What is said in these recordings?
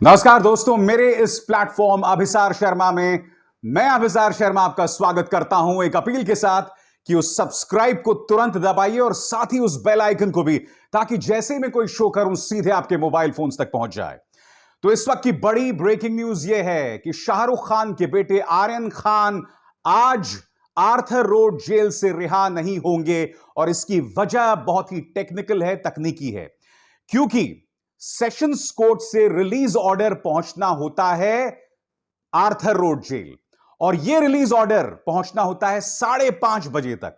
नमस्कार दोस्तों, मेरे इस प्लेटफॉर्म अभिसार शर्मा में मैं अभिसार शर्मा आपका स्वागत करता हूं एक अपील के साथ कि उस सब्सक्राइब को तुरंत दबाइए और साथ ही उस बेल आइकन को भी, ताकि जैसे ही मैं कोई शो करूं सीधे आपके मोबाइल फोन्स तक पहुंच जाए। तो इस वक्त की बड़ी ब्रेकिंग न्यूज यह है कि शाहरुख खान के बेटे आर्यन खान आज आर्थर रोड जेल से रिहा नहीं होंगे और इसकी वजह बहुत ही टेक्निकल है, तकनीकी है। क्योंकि सेशंस कोर्ट से रिलीज ऑर्डर पहुंचना होता है आर्थर रोड जेल, और यह रिलीज ऑर्डर पहुंचना होता है 5:30 बजे तक।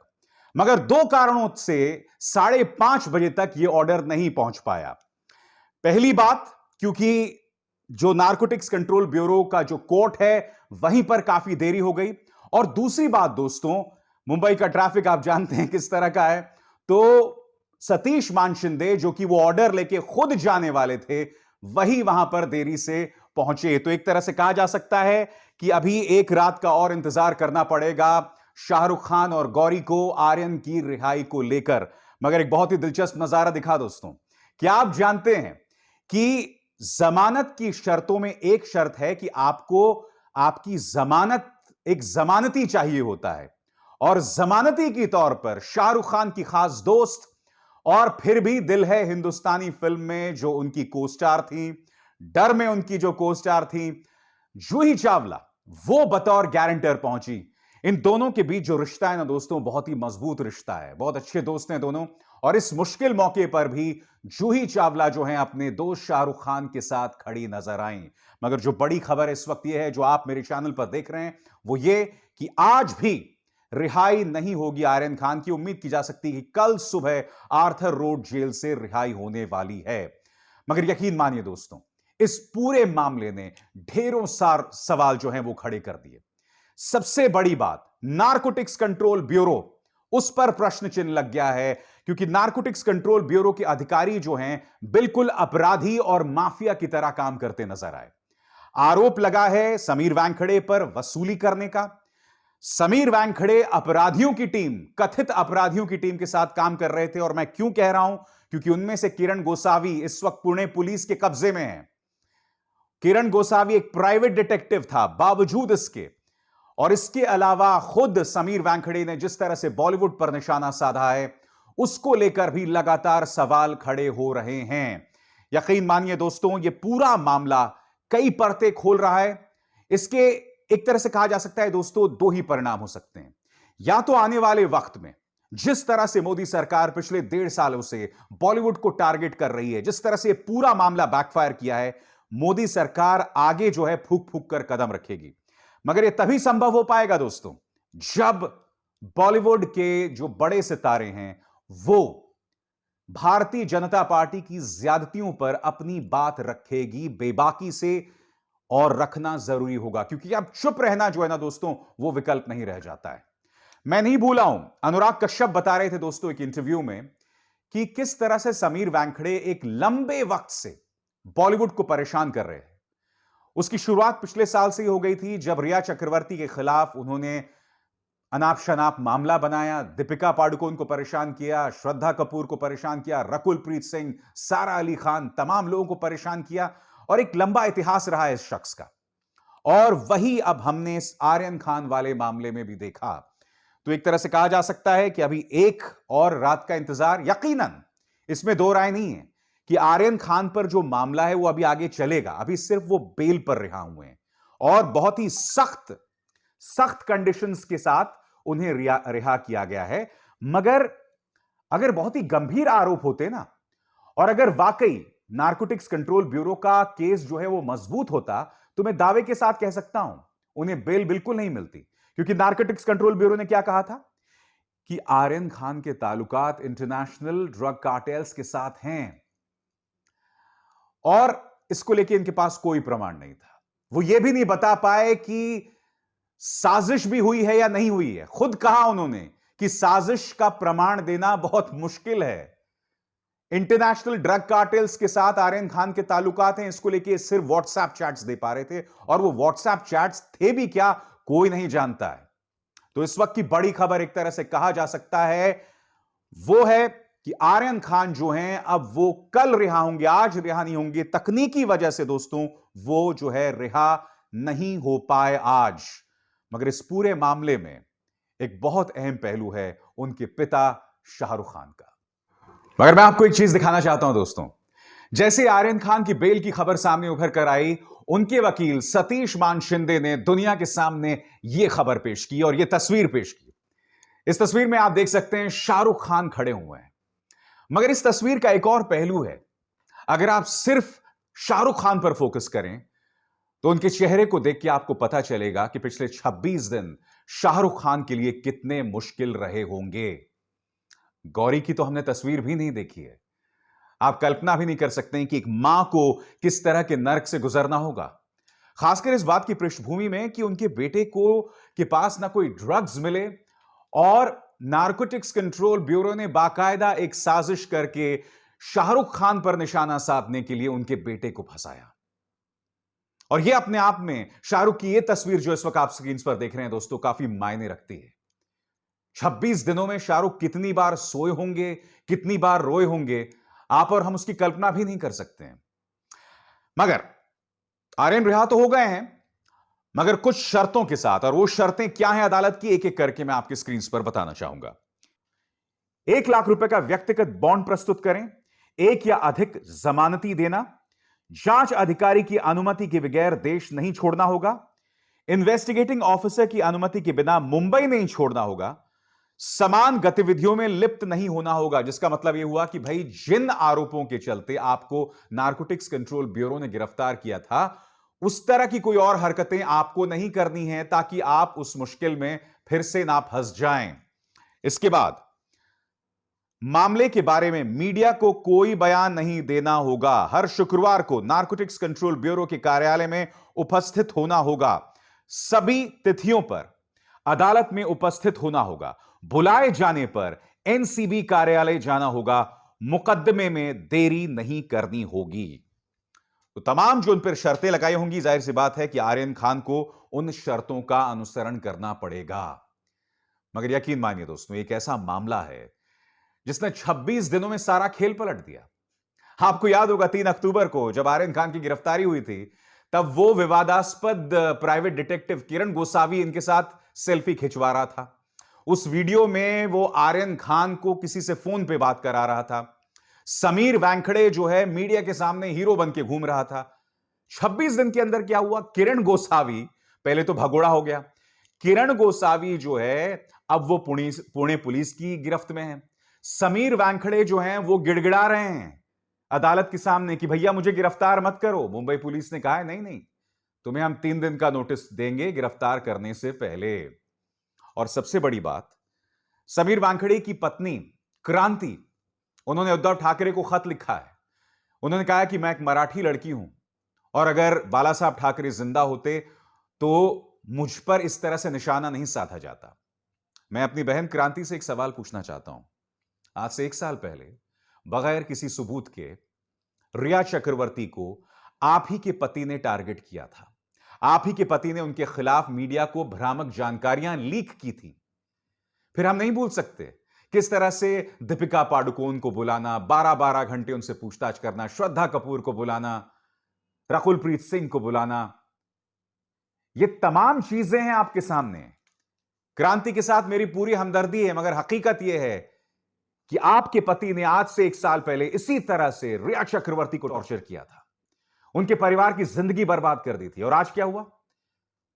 मगर दो कारणों से 5:30 बजे तक यह ऑर्डर नहीं पहुंच पाया। पहली बात, क्योंकि जो नारकोटिक्स कंट्रोल ब्यूरो का जो कोर्ट है वहीं पर काफी देरी हो गई। और दूसरी बात दोस्तों, मुंबई का ट्रैफिक आप जानते हैं किस तरह का है। तो सतीश मानशिंदे, जो कि वो ऑर्डर लेके खुद जाने वाले थे, वही वहां पर देरी से पहुंचे। तो एक तरह से कहा जा सकता है कि अभी एक रात का और इंतजार करना पड़ेगा शाहरुख खान और गौरी को आर्यन की रिहाई को लेकर। मगर एक बहुत ही दिलचस्प नजारा दिखा दोस्तों। क्या आप जानते हैं कि जमानत की शर्तों में एक शर्त है कि आपको आपकी जमानत, एक जमानती चाहिए होता है, और जमानती के तौर पर शाहरुख खान की खास दोस्त और फिर भी दिल है हिंदुस्तानी फिल्म में जो उनकी को स्टार थी, डर में उनकी जो को स्टार थी, जूही चावला, वो बतौर गारंटर पहुंची। इन दोनों के बीच जो रिश्ता है ना दोस्तों, बहुत ही मजबूत रिश्ता है, बहुत अच्छे दोस्त हैं दोनों। और इस मुश्किल मौके पर भी जूही चावला जो है अपने दोस्त शाहरुख खान के साथ खड़ी नजर आई। मगर जो बड़ी खबर इस वक्त यह है, जो आप मेरे चैनल पर देख रहे हैं, वो ये कि आज भी रिहाई नहीं होगी आर्यन खान की। उम्मीद की जा सकती है कि कल सुबह आर्थर रोड जेल से रिहाई होने वाली है। मगर यकीन मानिए दोस्तों, इस पूरे मामले ने ढेरों सार सवाल जो हैं वो खड़े कर दिए। सबसे बड़ी बात, नारकोटिक्स कंट्रोल ब्यूरो, उस पर प्रश्न चिन्ह लग गया है। क्योंकि नारकोटिक्स कंट्रोल ब्यूरो के अधिकारी जो हैं बिल्कुल अपराधी और माफिया की तरह काम करते नजर आए। आरोप लगा है समीर वानखेड़े पर वसूली करने का। समीर वानखेड़े अपराधियों की टीम, कथित अपराधियों की टीम के साथ काम कर रहे थे। और मैं क्यों कह रहा हूं, क्योंकि उनमें से किरण गोसावी इस वक्त पुणे पुलिस के कब्जे में है। किरण गोसावी एक प्राइवेट डिटेक्टिव था बावजूद इसके। और इसके अलावा खुद समीर वानखेड़े ने जिस तरह से बॉलीवुड पर निशाना साधा है, उसको लेकर भी लगातार सवाल खड़े हो रहे हैं। यकीन मानिए दोस्तों, यह पूरा मामला कई परतें खोल रहा है। इसके एक तरह से कहा जा सकता है दोस्तों, दो ही परिणाम हो सकते हैं। या तो आने वाले वक्त में जिस तरह से मोदी सरकार पिछले 1.5 सालों से बॉलीवुड को टारगेट कर रही है, जिस तरह से पूरा मामला बैकफायर किया है, मोदी सरकार आगे जो है फूक फूक कर कदम रखेगी। मगर यह तभी संभव हो पाएगा दोस्तों, जब बॉलीवुड के जो बड़े सितारे हैं वो भारतीय जनता पार्टी की ज्यादतियों पर अपनी बात रखेगी बेबाकी से। और रखना जरूरी होगा, क्योंकि अब चुप रहना जो है ना दोस्तों, वो विकल्प नहीं रह जाता है। मैं नहीं भूला हूं, अनुराग कश्यप बता रहे थे दोस्तों एक इंटरव्यू में कि किस तरह से समीर वानखेड़े एक लंबे वक्त से बॉलीवुड को परेशान कर रहे हैं। उसकी शुरुआत पिछले साल से ही हो गई थी, जब रिया चक्रवर्ती के खिलाफ उन्होंने अनाप शनाप मामला बनाया, दीपिका पादुकोण को परेशान किया, श्रद्धा कपूर को परेशान किया, रकुल प्रीत सिंह, सारा अली खान, तमाम लोगों को परेशान किया। और एक लंबा इतिहास रहा है इस शख्स का। और वही अब हमने इस आर्यन खान वाले मामले में भी देखा। तो एक तरह से कहा जा सकता है कि अभी एक और रात का इंतजार, यकीनन इसमें दो राय नहीं है कि आर्यन खान पर जो मामला है वो अभी आगे चलेगा। अभी सिर्फ वो बेल पर रिहा हुए हैं और बहुत ही सख्त सख्त कंडीशंस के साथ उन्हें रिहा किया गया है। मगर अगर बहुत ही गंभीर आरोप होते ना, और अगर वाकई नारकोटिक्स कंट्रोल ब्यूरो का केस जो है वो मजबूत होता, तो मैं दावे के साथ कह सकता हूं उन्हें बेल बिल्कुल नहीं मिलती। क्योंकि नारकोटिक्स कंट्रोल ब्यूरो ने क्या कहा था कि आर्यन खान के ताल्लुकात इंटरनेशनल ड्रग कार्टेल्स के साथ हैं, और इसको लेके इनके पास कोई प्रमाण नहीं था। वो ये भी नहीं बता पाए कि साजिश भी हुई है या नहीं हुई है। खुद कहा उन्होंने कि साजिश का प्रमाण देना बहुत मुश्किल है। इंटरनेशनल ड्रग कार्टेल्स के साथ आर्यन खान के ताल्लुकात हैं, इसको लेके सिर्फ व्हाट्सएप चैट्स दे पा रहे थे, और वो व्हाट्सएप चैट्स थे भी क्या, कोई नहीं जानता है। तो इस वक्त की बड़ी खबर एक तरह से कहा जा सकता है वो है कि आर्यन खान जो हैं अब वो कल रिहा होंगे, आज रिहा नहीं होंगे। तकनीकी वजह से दोस्तों वो जो है रिहा नहीं हो पाए आज। मगर इस पूरे मामले में एक बहुत अहम पहलू है उनके पिता शाहरुख खान का। मगर मैं आपको एक चीज दिखाना चाहता हूं दोस्तों। जैसे आर्यन खान की बेल की खबर सामने उभर कर आई, उनके वकील सतीश मान शिंदे ने दुनिया के सामने यह खबर पेश की और यह तस्वीर पेश की। इस तस्वीर में आप देख सकते हैं शाहरुख खान खड़े हुए हैं। मगर इस तस्वीर का एक और पहलू है। अगर आप सिर्फ शाहरुख खान पर फोकस करें तो उनके चेहरे को देख के आपको पता चलेगा कि पिछले 26 दिन शाहरुख खान के लिए कितने मुश्किल रहे होंगे। गौरी की तो हमने तस्वीर भी नहीं देखी है। आप कल्पना भी नहीं कर सकते हैं कि एक मां को किस तरह के नर्क से गुजरना होगा, खासकर इस बात की पृष्ठभूमि में कि उनके बेटे को के पास ना कोई ड्रग्स मिले और नारकोटिक्स कंट्रोल ब्यूरो ने बाकायदा एक साजिश करके शाहरुख खान पर निशाना साधने के लिए उनके बेटे को फंसाया। और यह अपने आप में शाहरुख की यह तस्वीर जो इस वक्त आप स्क्रीन पर देख रहे हैं दोस्तों, काफी मायने रखती है। 26 दिनों में शाहरुख कितनी बार सोए होंगे, कितनी बार रोए होंगे, आप और हम उसकी कल्पना भी नहीं कर सकते हैं। मगर आर्यन रिहा तो हो गए हैं, मगर कुछ शर्तों के साथ। और वो शर्तें क्या हैं अदालत की, एक एक करके मैं आपके स्क्रीन पर बताना चाहूंगा। 1 लाख रुपए का व्यक्तिगत बॉन्ड प्रस्तुत करें, एक या अधिक जमानती देना, जांच अधिकारी की अनुमति के बगैर देश नहीं छोड़ना होगा, इन्वेस्टिगेटिंग ऑफिसर की अनुमति के बिना मुंबई नहीं छोड़ना होगा, समान गतिविधियों में लिप्त नहीं होना होगा। जिसका मतलब यह हुआ कि भाई जिन आरोपों के चलते आपको नारकोटिक्स कंट्रोल ब्यूरो ने गिरफ्तार किया था, उस तरह की कोई और हरकतें आपको नहीं करनी है, ताकि आप उस मुश्किल में फिर से ना फंस जाएं। इसके बाद मामले के बारे में मीडिया को कोई बयान नहीं देना होगा। हर शुक्रवार को नारकोटिक्स कंट्रोल ब्यूरो के कार्यालय में उपस्थित होना होगा। सभी तिथियों पर अदालत में उपस्थित होना होगा। बुलाए जाने पर एनसीबी कार्यालय जाना होगा। मुकदमे में देरी नहीं करनी होगी। तो तमाम जो उन पर शर्तें लगाई होंगी, जाहिर सी बात है कि आर्यन खान को उन शर्तों का अनुसरण करना पड़ेगा। मगर यकीन मानिए दोस्तों, एक ऐसा मामला है जिसने 26 दिनों में सारा खेल पलट दिया। आपको याद होगा 3 अक्टूबर को जब आर्यन खान की गिरफ्तारी हुई थी, तब वो विवादास्पद प्राइवेट डिटेक्टिव किरण गोसावी इनके साथ सेल्फी खिंचवा रहा था। उस वीडियो में वो आर्यन खान को किसी से फोन पे बात करा रहा था। समीर वानखेड़े जो है मीडिया के सामने हीरो बन के घूम रहा था। 26 दिन के अंदर क्या हुआ, किरण गोसावी पहले तो भगोड़ा हो गया। किरण गोसावी जो है अब वो पुणे पुलिस की गिरफ्त में है। समीर वानखेड़े जो हैं वो गिड़गिड़ा रहे हैं अदालत के सामने कि भैया मुझे गिरफ्तार मत करो। मुंबई पुलिस ने कहा है नहीं नहीं, तुम्हें हम 3 दिन का नोटिस देंगे गिरफ्तार करने से पहले। और सबसे बड़ी बात, समीर वानखेड़े की पत्नी क्रांति, उन्होंने उद्धव ठाकरे को खत लिखा है। उन्होंने कहा कि मैं एक मराठी लड़की हूं और अगर बाला साहब ठाकरे जिंदा होते तो मुझ पर इस तरह से निशाना नहीं साधा जाता। मैं अपनी बहन क्रांति से एक सवाल पूछना चाहता हूं। आज से 1 साल पहले बगैर किसी सबूत के रिया चक्रवर्ती को आप ही के पति ने टारगेट किया था। आप ही के पति ने उनके खिलाफ मीडिया को भ्रामक जानकारियां लीक की थी। फिर हम नहीं भूल सकते किस तरह से दीपिका पादुकोण को बुलाना, 12-12 घंटे उनसे पूछताछ करना, श्रद्धा कपूर को बुलाना, रकुलप्रीत सिंह को बुलाना। ये तमाम चीजें हैं आपके सामने। क्रांति के साथ मेरी पूरी हमदर्दी है, मगर हकीकत यह है कि आपके पति ने आज से 1 साल पहले इसी तरह से रिया चक्रवर्ती को टॉर्चर किया था, उनके परिवार की जिंदगी बर्बाद कर दी थी। और आज क्या हुआ,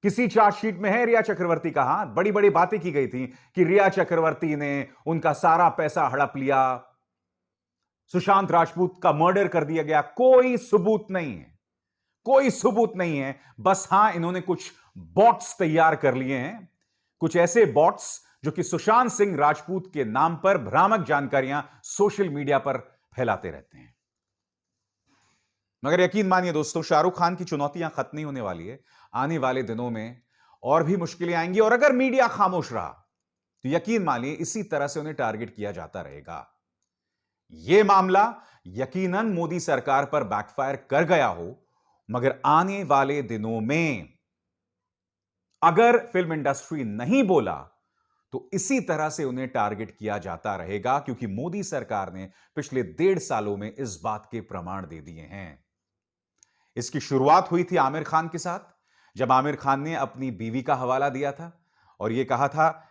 किसी चार्जशीट में है रिया चक्रवर्ती का हाथ। बड़ी बड़ी बातें की गई थी कि रिया चक्रवर्ती ने उनका सारा पैसा हड़प लिया, सुशांत राजपूत का मर्डर कर दिया गया। कोई सबूत नहीं है, कोई सबूत नहीं है। बस हां, इन्होंने कुछ बॉट्स तैयार कर लिए हैं, कुछ ऐसे बॉट्स जो कि सुशांत सिंह राजपूत के नाम पर भ्रामक जानकारियां सोशल मीडिया पर फैलाते रहते हैं। मगर यकीन मानिए दोस्तों, शाहरुख खान की चुनौतियां खत्म नहीं होने वाली है। आने वाले दिनों में और भी मुश्किलें आएंगी और अगर मीडिया खामोश रहा तो यकीन मानिए इसी तरह से उन्हें टारगेट किया जाता रहेगा। यह मामला यकीनन मोदी सरकार पर बैकफायर कर गया हो, मगर आने वाले दिनों में अगर फिल्म इंडस्ट्री नहीं बोला तो इसी तरह से उन्हें टारगेट किया जाता रहेगा, क्योंकि मोदी सरकार ने पिछले 1.5 सालों में इस बात के प्रमाण दे दिए हैं। इसकी शुरुआत हुई थी आमिर खान के साथ, जब आमिर खान ने अपनी बीवी का हवाला दिया था और यह कहा था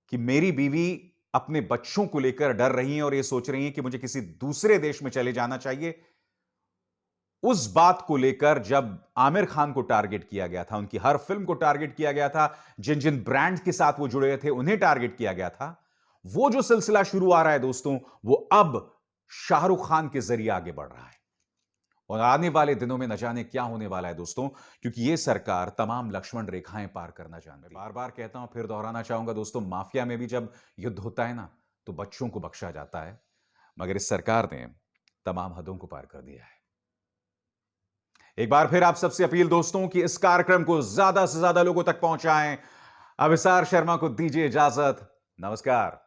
कि मेरी बीवी अपने बच्चों को लेकर डर रही हैं और यह सोच रही हैं कि मुझे किसी दूसरे देश में चले जाना चाहिए। उस बात को लेकर जब आमिर खान को टारगेट किया गया था, उनकी हर फिल्म को टारगेट किया गया था, जिन जिन ब्रांड के साथ वो जुड़े थे उन्हें टारगेट किया गया था, वो जो सिलसिला शुरू आ रहा है दोस्तों, वो अब शाहरुख खान के जरिए आगे बढ़ रहा है। और आने वाले दिनों में न जाने क्या होने वाला है दोस्तों, क्योंकि यह सरकार तमाम लक्ष्मण रेखाएं पार करना जानती है। बार बार कहता हूं, फिर दोहराना चाहूंगा दोस्तों, माफिया में भी जब युद्ध होता है ना, तो बच्चों को बख्शा जाता है, मगर इस सरकार ने तमाम हदों को पार कर दिया है। एक बार फिर आप सबसे अपील दोस्तों कि इस कार्यक्रम को ज्यादा से ज्यादा लोगों तक पहुंचाएं। अभिसार शर्मा को दीजिए इजाजत। नमस्कार।